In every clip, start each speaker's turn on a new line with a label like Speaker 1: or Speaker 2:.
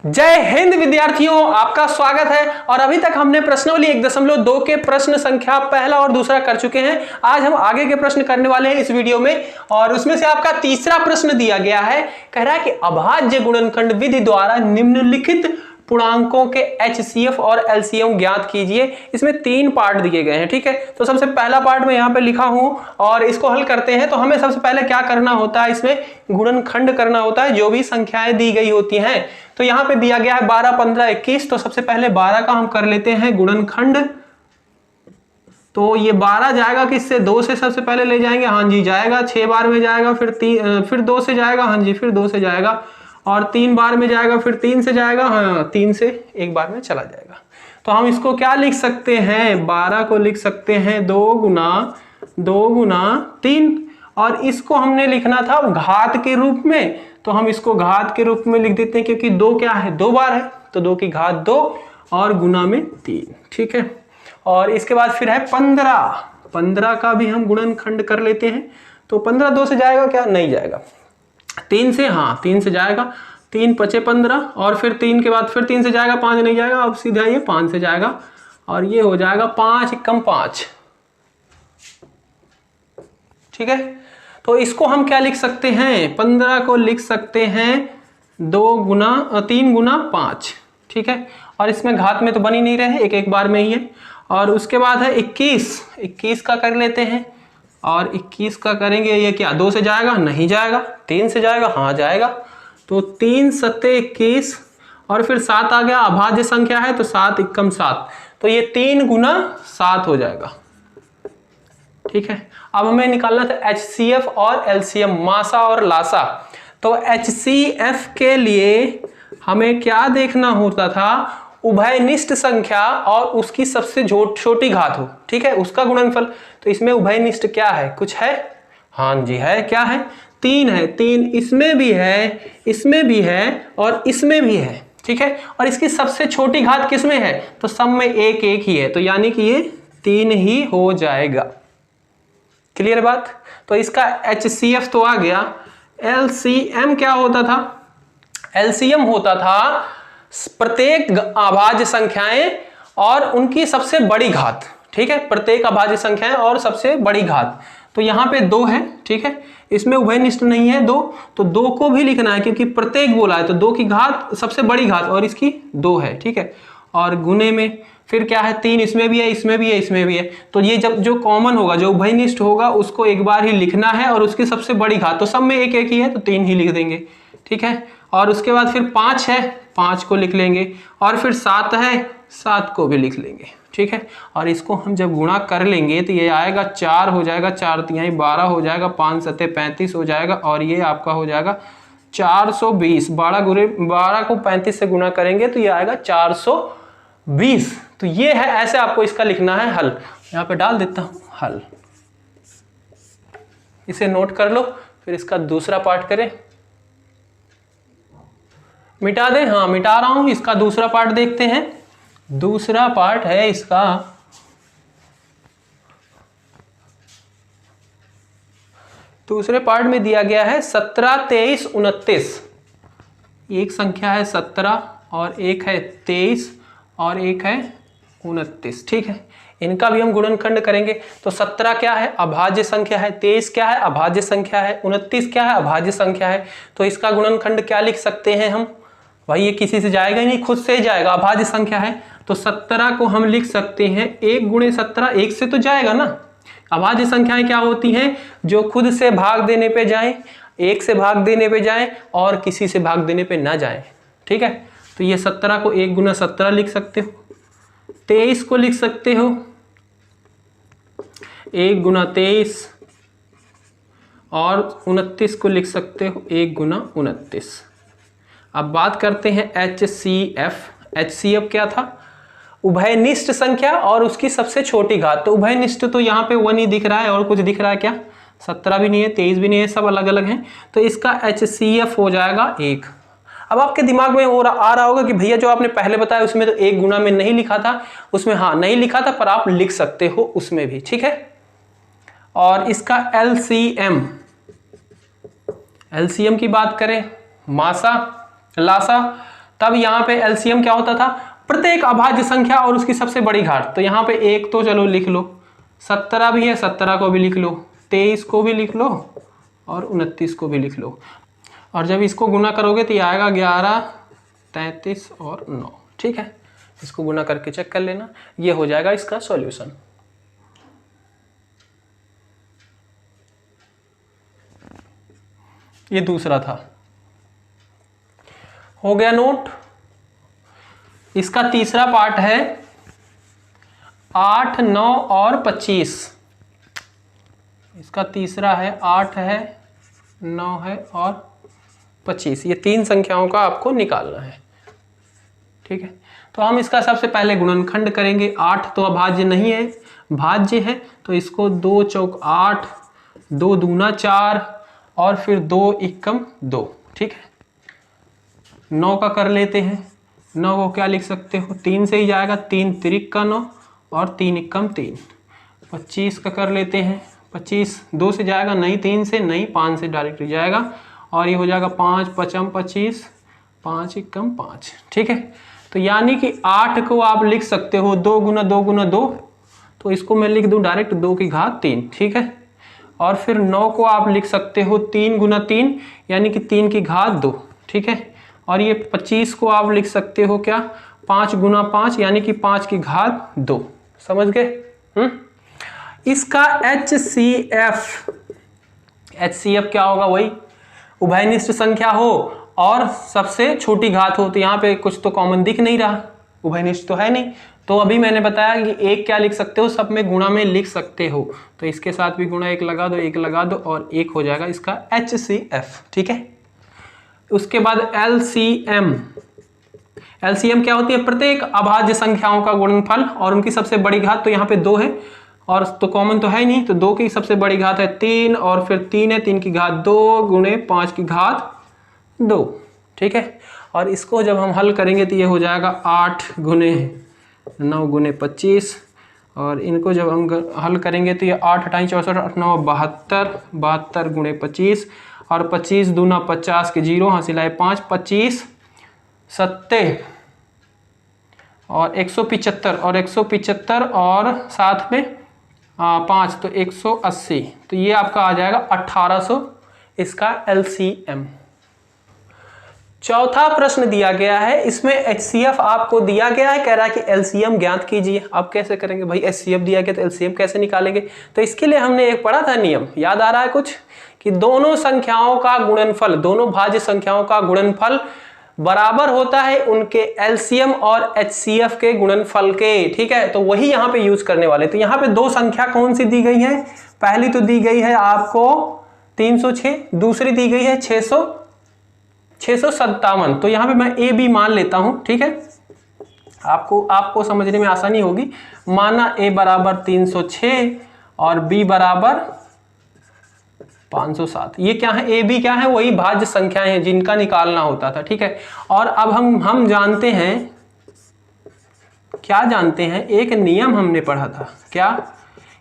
Speaker 1: जय हिंद विद्यार्थियों, आपका स्वागत है। और अभी तक हमने प्रश्नावली 1.2 के प्रश्न संख्या पहला और दूसरा कर चुके हैं। आज हम आगे के प्रश्न करने वाले हैं इस वीडियो में, और उसमें से आपका तीसरा प्रश्न दिया गया है। कह रहा है कि अभाज्य गुणनखंड विधि द्वारा निम्नलिखित पूर्णांकों के HCF और LCM ज्ञात कीजिए। इसमें 3 पार्ट दिए गए हैं, ठीक है। तो सबसे पहला पार्ट मैं यहाँ पे लिखा हूं और इसको हल करते हैं। तो हमें सबसे पहले क्या करना होता है, इसमें गुणनखंड करना होता है जो भी संख्याएं दी गई होती हैं। तो यहाँ पे दिया गया है 12, 15, 21। तो सबसे पहले 12 का हम कर लेते हैं गुणनखंड। तो ये 12 जाएगा किससे, 2 से सबसे पहले ले जाएंगे, हाँ जी जाएगा। 6 बार में जाएगा, फिर 2 से जाएगा, हाँ जी फिर 2 से जाएगा, और 3 बार में जाएगा, फिर 3 से जाएगा, हाँ 3 से एक बार में चला जाएगा। तो हम इसको क्या लिख सकते हैं, 12 को लिख सकते हैं 2 गुना 3, और इसको हमने लिखना था घात के रूप में। तो हम इसको घात के रूप में लिख देते हैं, क्योंकि 2 क्या है, 2 बार है, तो 2 की घात 2 और गुना में 3, ठीक है। और इसके बाद फिर है 15 का भी हम गुणनखंड कर लेते हैं। तो 15 2 से जाएगा क्या, नहीं जाएगा। 3 से, हाँ 3 से जाएगा, 3 पचे 15, और फिर 3 के बाद फिर 3 से जाएगा, 5 नहीं जाएगा। अब सीधा ये 5 से जाएगा, और ये हो जाएगा 5 एकम 5, ठीक है। तो इसको हम क्या लिख सकते हैं, 15 को लिख सकते हैं 3 गुना 5, ठीक है। और इसमें घात में तो बन ही नहीं रहे, एक बार में ही है। और उसके बाद है 21 का कर लेते हैं, और 21 का करेंगे, ये क्या 2 से जाएगा, नहीं जाएगा। 3 से जाएगा, हाँ जाएगा। तो 3 सत्ते 21, और फिर 7 आ गया, अभाज्य संख्या है तो 7 एकम 7, तो ये 3 गुना 7 हो जाएगा, ठीक है। अब हमें निकालना था HCF और LCM, मासा और लासा। तो HCF के लिए हमें क्या देखना होता था, उभयनिष्ठ संख्या और उसकी सबसे छोटी घात हो, ठीक है, उसका गुणनफल। तो इसमें उभयनिष्ठ क्या है, कुछ है, हाँ जी है, क्या है, 3 है। 3 इसमें भी है, इसमें भी है, और इसमें भी है, ठीक है। और इसकी सबसे छोटी घात किसमें है, तो सब में 1 1 ही है, तो यानी कि ये 3 ही हो जाएगा। क्लियर बात। तो इसका HCF तो आ गया। LCM क्या होता था, LCM होता था प्रत्येक अभाज्य संख्याएं और उनकी सबसे बड़ी घात, ठीक है। प्रत्येक अभाज्य संख्याएं और सबसे बड़ी घात। तो यहाँ पे 2 है, ठीक है, इसमें उभयनिष्ठ नहीं है 2, तो 2 को भी लिखना है, क्योंकि प्रत्येक बोला है, तो 2 की घात सबसे बड़ी घात, और इसकी 2 है, ठीक है। और गुने में फिर क्या है, 3 इसमें भी है, इसमें भी है, इसमें भी है। तो ये जब जो कॉमन होगा, जो उभयनिष्ठ होगा, उसको एक बार ही लिखना है, और उसकी सबसे बड़ी घात, तो सब में 1 1 ही है, तो 3 ही लिख देंगे, ठीक है। और उसके बाद फिर 5 है, 5 को लिख लेंगे, और फिर 7 है, 7 को भी लिख लेंगे, ठीक है। और इसको हम जब गुणा कर लेंगे तो ये आएगा 4 हो जाएगा, 4 तिहाई 12 हो जाएगा, 5 सत्ते 35 हो जाएगा, और ये आपका हो जाएगा 420। 12 को 35 से गुणा करेंगे तो ये आएगा 420। तो ये है, ऐसे आपको इसका लिखना है हल। यहाँ पे डाल देता हूँ हल, इसे नोट कर लो। फिर इसका दूसरा पार्ट करें, मिटा दें, हाँ मिटा रहा हूं। इसका दूसरा पार्ट देखते हैं। दूसरा पार्ट है इसका, दूसरे पार्ट में दिया गया है 17, 23, 29। एक संख्या है 17, और एक है 23, और एक है 29, ठीक है। इनका भी हम गुणनखंड करेंगे। तो 17 क्या है, अभाज्य संख्या है, 23 क्या है, अभाज्य संख्या है, 29 क्या है, अभाज्य संख्या है। तो इसका गुणनखंड क्या लिख सकते हैं हम, भाई ये किसी से जाएगा ही नहीं, खुद से ही जाएगा, अभाज्य संख्या है। तो 17 को हम लिख सकते हैं 1 गुणे 17, 1 से तो जाएगा ना। अभाज्य संख्याएं क्या होती हैं, जो खुद से भाग देने पे जाएं, 1 से भाग देने पे जाएं, और किसी से भाग देने पे ना जाएं, ठीक है। तो ये 17 को 1 गुना 17 लिख सकते हो, 23 को लिख सकते हो 1 गुना 23, और 29 को लिख सकते हो 1 गुना 29। अब बात करते हैं HCF। HCF क्या था, उभयनिष्ठ संख्या और उसकी सबसे छोटी घात। तो उभयनिष्ठ तो यहाँ पे 1 ही दिख रहा है, और कुछ दिख रहा है क्या, 17 भी नहीं है, 23 भी नहीं है, सब अलग अलग हैं। तो इसका HCF हो जाएगा 1। अब आपके दिमाग में आ रहा होगा कि भैया जो आपने पहले बताया उसमें तो 1 गुना में नहीं लिखा था, उसमें हाँ नहीं लिखा था, पर आप लिख सकते हो उसमें भी, ठीक है। और इसका LCM की बात करें, मासा लासा, तब यहाँ पे एलसीएम क्या होता था, प्रत्येक अभाज्य संख्या और उसकी सबसे बड़ी घात। तो यहाँ पे एक तो चलो लिख लो, 17 भी है, 17 को भी लिख लो, 23 को भी लिख लो और 29 को भी लिख लो। और जब इसको गुना करोगे तो ये आएगा 11, 33 और 9। ठीक है, इसको गुना करके चेक कर लेना, ये हो जाएगा इसका सॉल्यूशन। ये दूसरा था, हो गया नोट। इसका तीसरा पार्ट है 8, 9 और 25। इसका तीसरा है 8 है, 9 है और 25। ये तीन संख्याओं का आपको निकालना है। ठीक है, तो हम इसका सबसे पहले गुणनखंड करेंगे। 8 तो अभाज्य नहीं है, भाज्य है, तो इसको 2 चौक 8, 2 दूना 4 और फिर 2 एकम 2। ठीक है, 9 का कर लेते हैं। 9 को क्या लिख सकते हो, 3 से ही जाएगा, 3 तिरिक का 9 और 3 एकम 3। 25 का कर लेते हैं। 25 2 से जाएगा, नहीं 3 से, नहीं 5 से डायरेक्ट जाएगा और ये हो जाएगा 5 पचम 25, 5 एकम 5। ठीक है, तो यानी कि 8 को आप लिख सकते हो 2 गुना 2 गुना 2, तो इसको मैं लिख दूं डायरेक्ट 2 की घात 3। ठीक है, और फिर 9 को आप लिख सकते हो 3 गुना 3 यानी कि 3 की घात 2। ठीक है, और ये 25 को आप लिख सकते हो क्या, 5 गुना 5 यानी कि 5 की घात 2। समझ गए? इसका HCF क्या होगा, वही उभयनिष्ठ संख्या हो और सबसे छोटी घात हो। तो यहाँ पे कुछ तो कॉमन दिख नहीं रहा, उभयनिष्ठ तो है नहीं। तो अभी मैंने बताया कि एक क्या लिख सकते हो, सब में गुणा में लिख सकते हो, तो इसके साथ भी गुणा 1 लगा दो, 1 लगा दो और 1 हो जाएगा इसका HCF। ठीक है, उसके बाद LCM क्या होती है, प्रत्येक अभाज्य संख्याओं का गुणनफल और उनकी सबसे बड़ी घात। तो यहाँ पे 2 है और तो कॉमन तो है ही नहीं, तो 2 की सबसे बड़ी घात है 3 और फिर 3 है, 3 की घात 2 गुणे 5 की घात 2। ठीक है, और इसको जब हम हल करेंगे तो ये हो जाएगा 8 गुणे 9 गुणे 25 और इनको जब हम हल करेंगे तो ये 8 × 64 8 9 72, 72 गुणे 25 और 25 दूना 50 के 0 हासिल आए 5, 25 7 और 175 और 175 और साथ में 5 तो 180। तो ये आपका आ जाएगा 1800 इसका LCM। चौथा प्रश्न दिया गया है, इसमें HCF आपको दिया गया है, कह रहा है कि LCM ज्ञात कीजिए। आप कैसे करेंगे भाई, HCF दिया गया तो LCM कैसे निकालेंगे? तो इसके लिए हमने एक पढ़ा था नियम, याद आ रहा है कुछ, कि दोनों संख्याओं का गुणनफल, दोनों भाज्य संख्याओं का गुणनफल बराबर होता है उनके LCM और HCF के गुणनफल के। ठीक है, तो वही यहाँ पे यूज करने वाले। तो यहाँ पे दो संख्या कौन सी दी गई है, पहली तो दी गई है आपको 306, दूसरी दी गई है 657। तो यहाँ पे मैं A B मान लेता हूं। ठीक है, आपको समझने में आसानी होगी। माना A बराबर 306 और B बराबर 507। ये क्या है, A B क्या है, वही भाज्य संख्याएं हैं जिनका निकालना होता था। ठीक है, और अब हम जानते हैं, क्या जानते हैं, एक नियम हमने पढ़ा था, क्या,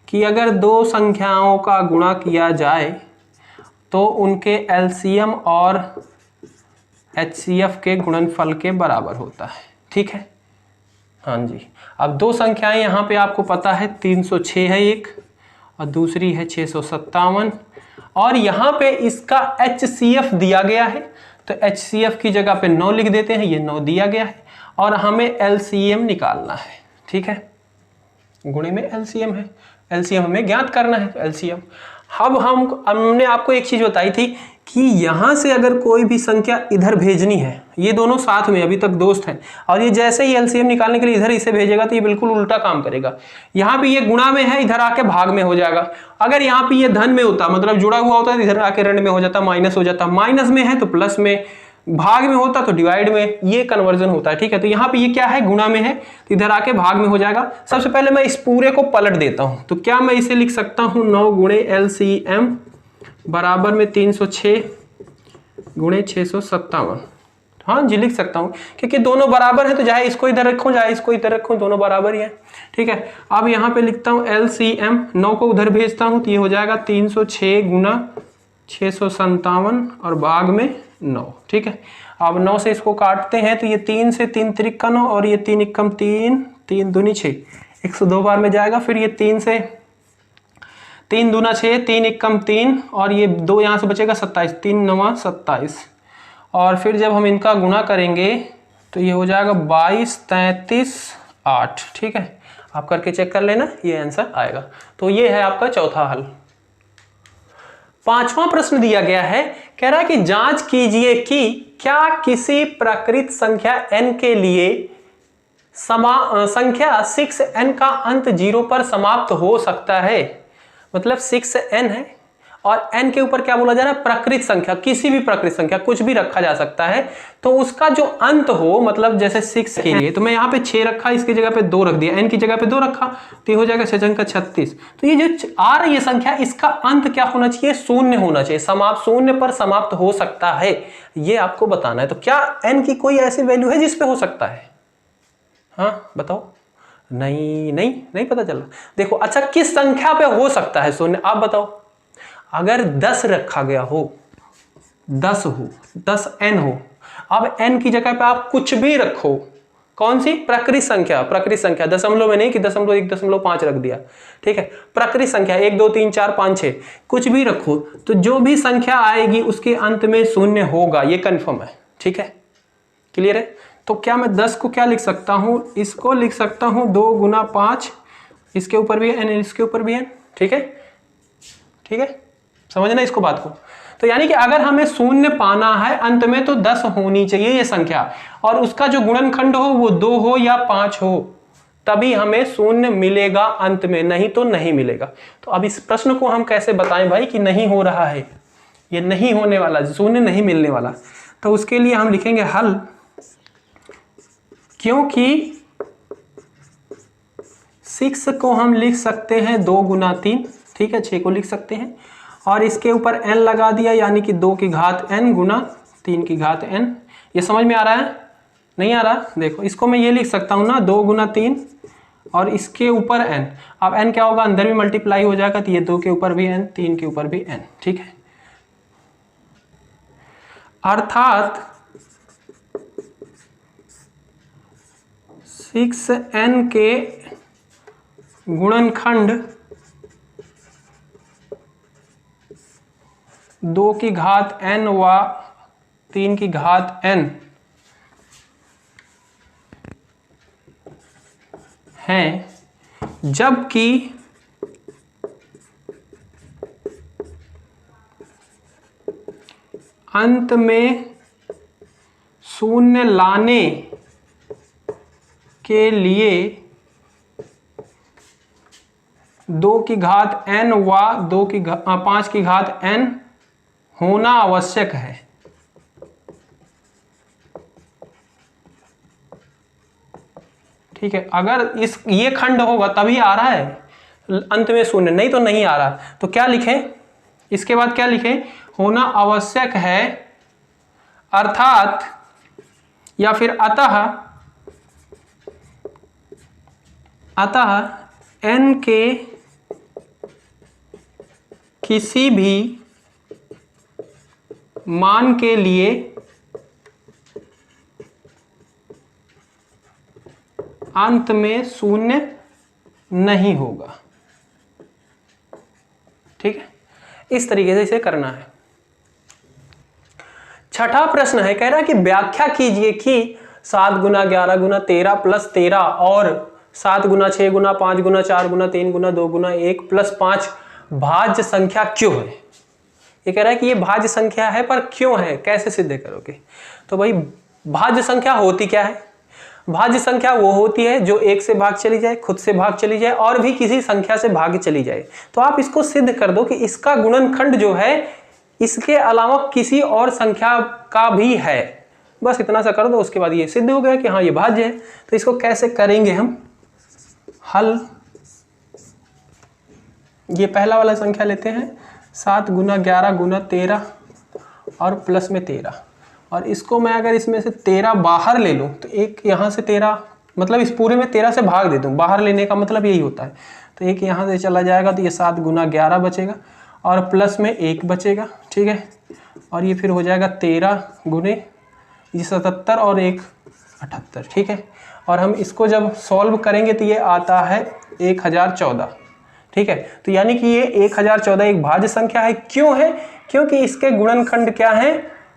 Speaker 1: कि अगर दो संख्याओं का गुणा किया जाए तो उनके LCM और HCF के गुणनफल के बराबर होता है। ठीक है, हाँ जी। अब दो संख्याएं यहाँ पे आपको पता है, 306 है एक और दूसरी है 657 और यहाँ पे इसका HCF दिया गया है। तो HCF की जगह पे 9 लिख देते हैं, ये 9 दिया गया है और हमें LCM निकालना है। ठीक है, गुणे में LCM है, LCM हमें ज्ञात करना है। तो LCM, अब हमने आपको एक चीज बताई थी कि यहां से अगर कोई भी संख्या इधर भेजनी है, ये दोनों साथ में अभी तक दोस्त हैं और ये जैसे ही LCM निकालने के लिए इधर इसे भेजेगा तो ये बिल्कुल उल्टा काम करेगा। यहाँ पे ये गुणा में है, इधर आके भाग में हो जाएगा। अगर यहाँ पे ये धन में होता, मतलब जुड़ा हुआ होता है, इधर आके ऋण में हो जाता, माइनस हो जाता, माइनस में है तो प्लस में, भाग में होता तो डिवाइड में, ये कन्वर्जन होता है। ठीक है, तो यहाँ पे ये क्या है, गुणा में है तो इधर आके भाग में हो जाएगा। सबसे पहले मैं इस पूरे को पलट देता हूं, तो क्या मैं इसे लिख सकता हूं 9 गुणे LCM बराबर में 306 गुणे 657। हाँ जी, लिख सकता हूं क्योंकि दोनों बराबर है, तो चाहे इसको इधर रखूं चाहे इसको इधर रखूं, दोनों बराबर ही है। ठीक है, अब यहाँ पे लिखता हूं LCM, 9 को उधर भेजता हूं तो ये हो जाएगा 306 गुना 657 और भाग में 9। ठीक है, अब 9 से इसको काटते हैं तो ये 3 से 3 त्रिक का 9 और ये 3 एकम 3, 3 दूनी 6, 102 बार में जाएगा। फिर ये 3 से 3 दूना 6, 3 एकम 3 और ये 2 यहाँ से बचेगा 27, 3 9 27। और फिर जब हम इनका गुणा करेंगे तो ये हो जाएगा 22 33 8। ठीक है, आप करके चेक कर लेना, ये आंसर आएगा। तो ये है आपका चौथा हल। पांचवा प्रश्न दिया गया है, कह रहा है कि जांच कीजिए कि क्या किसी प्राकृत संख्या n के लिए संख्या 6n का अंत 0 पर समाप्त हो सकता है। मतलब 6n है और n के ऊपर क्या बोला जा रहा है, प्राकृत संख्या, किसी भी प्राकृत संख्या कुछ भी रखा जा सकता है, तो उसका जो अंत हो, मतलब जैसे 6 के लिए तो मैं यहाँ पे 6 रखा, इसकी जगह पे 2 रख दिया, n की जगह पे 2 रखा, तो ये हो जाएगा 6 का 36। तो ये जो आ रही है संख्या, इसका अंत क्या होना चाहिए, शून्य होना चाहिए, समाप्त शून्य पर समाप्त हो सकता है, ये आपको बताना है। तो क्या n की कोई ऐसी वैल्यू है जिसपे हो सकता है? हाँ बताओ। नहीं पता चला। देखो अच्छा, किस संख्या पे हो सकता है शून्य, आप बताओ। अगर 10 रखा गया हो, 10 हो, 10n हो, अब n की जगह पे आप कुछ भी रखो, कौन सी, प्राकृत संख्या, प्राकृत संख्या, दशमलव में नहीं कि 0.1.5 रख दिया, ठीक है, प्राकृत संख्या 1 2 3 4 5 6 कुछ भी रखो, तो जो भी संख्या आएगी उसके अंत में शून्य होगा, ये कंफर्म है। ठीक है, क्लियर है। तो क्या मैं 10 को क्या लिख सकता हूं, इसको लिख सकता हूं 2 गुना 5, इसके ऊपर भी n, इसके ऊपर भी n। ठीक है, ठीक है, समझना इसको बात को। तो यानी कि अगर हमें शून्य पाना है अंत में तो 10 होनी चाहिए ये संख्या, और उसका जो गुणनखंड हो वो 2 हो या 5 हो, तभी हमें शून्य मिलेगा अंत में, नहीं तो नहीं मिलेगा। तो अब इस प्रश्न को हम कैसे बताएं भाई कि नहीं हो रहा है, ये नहीं होने वाला, शून्य नहीं मिलने वाला। तो उसके लिए हम लिखेंगे हल, क्योंकि 6 को हम लिख सकते हैं 2 गुना 3, ठीक है, 6 को लिख सकते हैं, और इसके ऊपर n लगा दिया, यानी कि 2 की घात n गुना 3 की घात n। ये समझ में आ रहा है, नहीं आ रहा? देखो इसको मैं ये लिख सकता हूं ना, 2 गुना 3 और इसके ऊपर n। अब n क्या होगा, अंदर भी मल्टीप्लाई हो जाएगा, तो ये 2 के ऊपर भी n, 3 के ऊपर भी n। ठीक है, अर्थात 6n के गुणनखंड 2 की घात n व 3 की घात n हैं, जबकि अंत में शून्य लाने के लिए 2 की घात n व 5 की घात n होना आवश्यक है। ठीक है, अगर ये खंड होगा तभी आ रहा है अंत में शून्य, नहीं तो नहीं आ रहा। तो क्या लिखें, इसके बाद क्या लिखें, होना आवश्यक है, अर्थात या फिर अतः n के किसी भी मान के लिए अंत में शून्य नहीं होगा। ठीक है, इस तरीके से इसे करना है। छठा प्रश्न है, कह रहा है कि व्याख्या कीजिए कि 7 गुना 11 गुना 13 प्लस 13 और 7 गुना 6 गुना 5 गुना 4 गुना 3 गुना 2 गुना 1 प्लस 5 भाज्य संख्या क्यों है। ये कह रहा है कि ये भाज्य संख्या है, पर क्यों है, कैसे सिद्ध करोगे। तो भाई भाज्य संख्या होती क्या है, भाज्य संख्या वो होती है जो 1 से भाग चली जाए, खुद से भाग चली जाए और भी किसी संख्या से भाग चली जाए। तो आप इसको सिद्ध कर दो कि इसका गुणनखंड जो है इसके अलावा किसी और संख्या का भी है, बस इतना सा कर दो, उसके बाद ये सिद्ध हो गया कि हाँ ये भाज्य है। तो इसको कैसे करेंगे हम हल, ये पहला वाला संख्या लेते हैं 7 गुना 11 गुना 13 और प्लस में 13, और इसको मैं अगर इसमें से 13 बाहर ले लूँ तो एक यहाँ से 13, मतलब इस पूरे में 13 से भाग दे दूँ, बाहर लेने का मतलब यही होता है। तो एक यहाँ से चला जाएगा, तो ये 7 गुना 11 बचेगा और प्लस में 1 बचेगा। ठीक है, और ये फिर हो जाएगा 13 गुने ये 77 और एक 78, ठीक है। और हम इसको जब सॉल्व करेंगे तो ये आता है 1014, ठीक है। तो यानी कि ये 1014 एक भाज्य संख्या है। क्यों है? क्योंकि इसके गुणनखंड क्या है,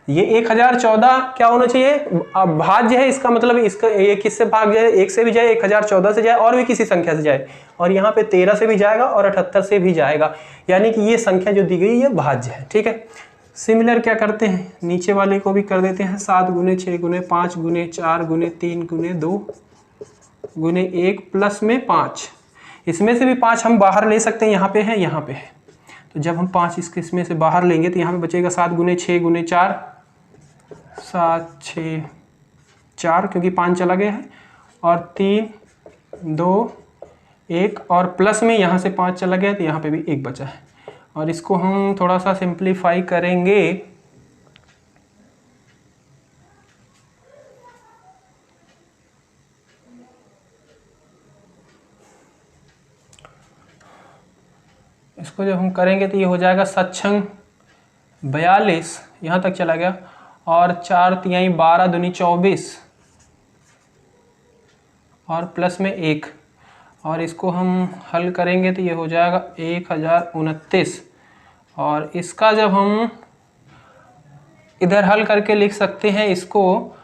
Speaker 1: ये 1014 क्या होना चाहिए, अब भाज्य है, इसका मतलब इसका ये किससे भाग जाए, 1 से भी जाए, 1014 से जाए और भी किसी संख्या से जाए, और यहाँ पे 13 से भी जाएगा और 78 से भी जाएगा, यानी कि ये संख्या जो दी गई ये भाज्य है, ठीक है। सिमिलर क्या करते हैं, नीचे वाले को भी कर देते हैं, 7 गुने 6 गुने 5 गुने 4 गुने 3 गुने 2 गुने 1 प्लस में 5, इसमें से भी 5 हम बाहर ले सकते हैं, यहाँ पे है, यहाँ पे है। तो जब हम 5 इसमें से बाहर लेंगे तो यहाँ पे बचेगा 7 गुने 6 गुने 4, 7 6 4, क्योंकि 5 चला गया है, और 3 2 1, और प्लस में यहाँ से 5 चला गया तो यहाँ पे भी 1 बचा है। और इसको हम थोड़ा सा सिंप्लीफाई करेंगे, इसको जब हम करेंगे तो ये हो जाएगा 7 42, यहाँ तक चला गया, और 4 तिहाई 12 दूनी 24, और प्लस में 1, और इसको हम हल करेंगे तो ये हो जाएगा 1029। और इसका जब हम इधर हल करके लिख सकते हैं इसको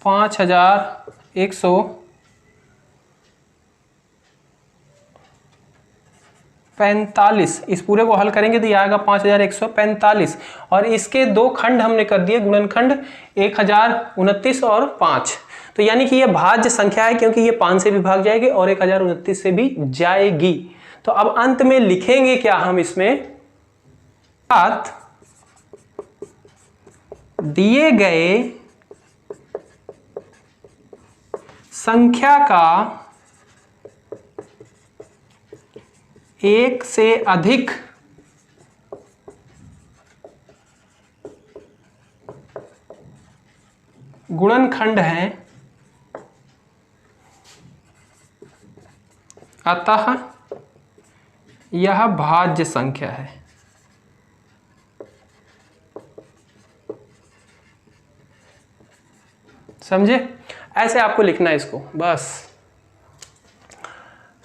Speaker 1: 5145, इस पूरे को हल करेंगे तो ये आएगा 5145, और इसके 2 खंड हमने कर दिए, गुणनखंड 1029 और 5। तो यानी कि ये भाज्य संख्या है, क्योंकि ये 5 से भी भाग जाएगी और 1029 से भी जाएगी। तो अब अंत में लिखेंगे क्या हम इसमें, दिए गए संख्या का एक से अधिक गुणनखंड है, अतः यह भाज्य संख्या है। समझे? ऐसे आपको लिखना है इसको बस।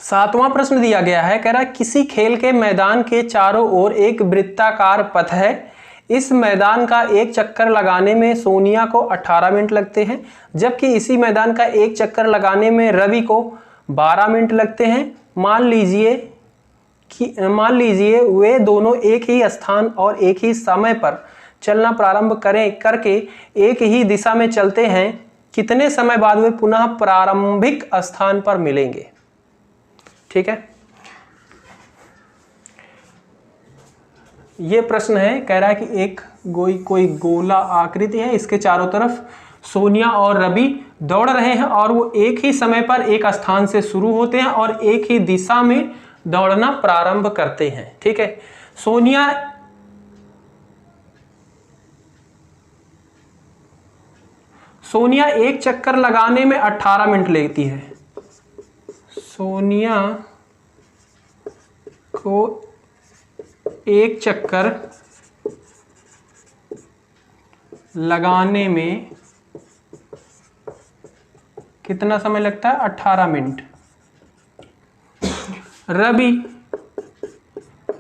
Speaker 1: 7वां प्रश्न दिया गया है, कह रहा है किसी खेल के मैदान के चारों ओर एक वृत्ताकार पथ है, इस मैदान का एक चक्कर लगाने में सोनिया को 18 मिनट लगते हैं, जबकि इसी मैदान का एक चक्कर लगाने में रवि को 12 मिनट लगते हैं। मान लीजिए वे दोनों एक ही स्थान और एक ही समय पर चलना प्रारंभ करके एक ही दिशा में चलते हैं, कितने समय बाद वे पुनः प्रारंभिक स्थान पर मिलेंगे? ठीक है, ये प्रश्न है, कह रहा है कि एक कोई गोला आकृति है, इसके चारों तरफ सोनिया और रवि दौड़ रहे हैं और वो एक ही समय पर एक स्थान से शुरू होते हैं और एक ही दिशा में दौड़ना प्रारंभ करते हैं। ठीक है, सोनिया एक चक्कर लगाने में 18 मिनट लेती है। सोनिया को एक चक्कर लगाने में कितना समय लगता है? 18 मिनट।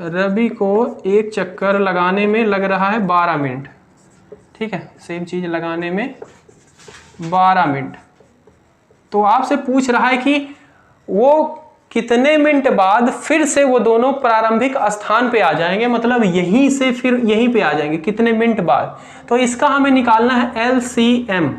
Speaker 1: रवि को एक चक्कर लगाने में लग रहा है 12 मिनट। ठीक है, सेम चीज लगाने में 12 मिनट। तो आपसे पूछ रहा है कि वो कितने मिनट बाद फिर से वो दोनों प्रारंभिक स्थान पे आ जाएंगे, मतलब यहीं से फिर यहीं पे आ जाएंगे, कितने मिनट बाद। तो इसका हमें निकालना है LCM।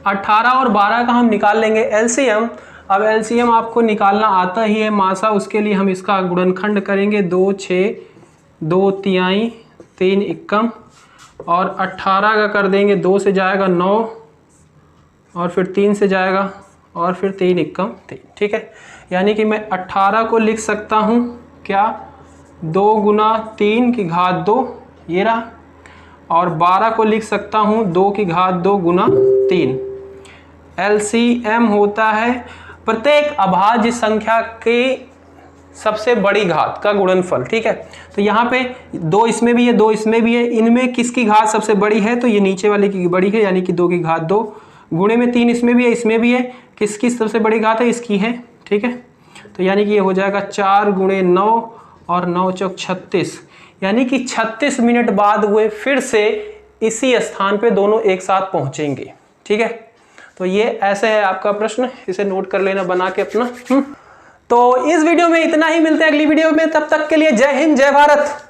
Speaker 1: अठारह और 12 का हम निकाल लेंगे LCM। अब LCM आपको निकालना आता ही है मासा, उसके लिए हम इसका गुणनखंड करेंगे 2 6 2 तिहाई 3 एकम, और 18 का कर देंगे, 2 से जाएगा 9 और फिर 3 से जाएगा और फिर 3 एकम 3। ठीक है, यानी कि मैं 18 को लिख सकता हूँ क्या, 2 गुना 3 की घात 2 ये रहा, और 12 को लिख सकता हूँ 2 की घात 2 गुना 3। LCM होता है प्रत्येक अभाज्य संख्या के सबसे बड़ी घात का गुणनफल। ठीक है, तो यहाँ पे 2 इसमें भी है 2 इसमें भी है, इनमें किसकी घात सबसे बड़ी है, तो ये नीचे वाले की बड़ी है, यानी कि 2 की घात 2, गुणे में 3 इसमें भी है इसमें भी है, किसकी सबसे बड़ी घात है, इसकी है। ठीक है, तो यानी कि ये हो जाएगा 4 गुणे 9 और 9 चौक 36, यानी कि 36 मिनट बाद वे फिर से इसी स्थान पे दोनों एक साथ पहुंचेंगे। ठीक है, तो ये ऐसे है आपका प्रश्न, इसे नोट कर लेना बना के अपना। तो इस वीडियो में इतना ही, मिलते हैं अगली वीडियो में, तब तक के लिए जय हिंद जय भारत।